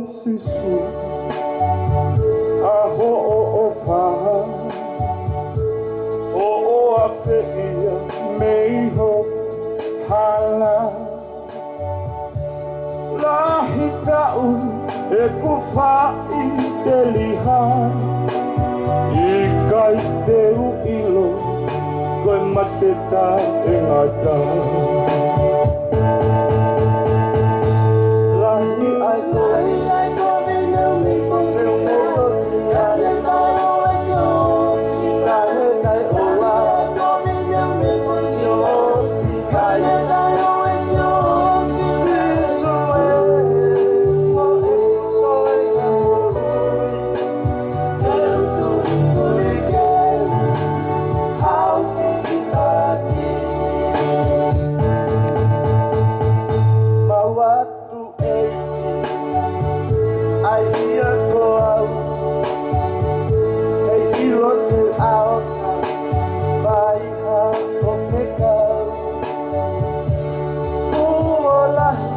sisu aho o faha o afeia meiho hala lahi tau e ku fa'i te liha I kai teu ilo koe mateta e ngata lahi ai ko vineu mi kong teu meo ki ale taro e sio ki kare kai oa ko vineu mi kong sio ki kare taro e sio ki sisu e ko e teu tu kore ke hau ki taki mawatu e ai ia ko au e ilo te ao vai ha o te kau ua lahi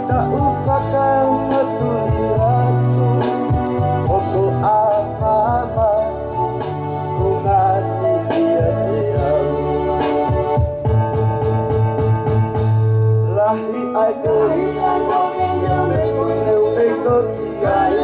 na upakau maturi atu o ko a mama o ngati ia te au lahi ai ko vineu me ko ki ai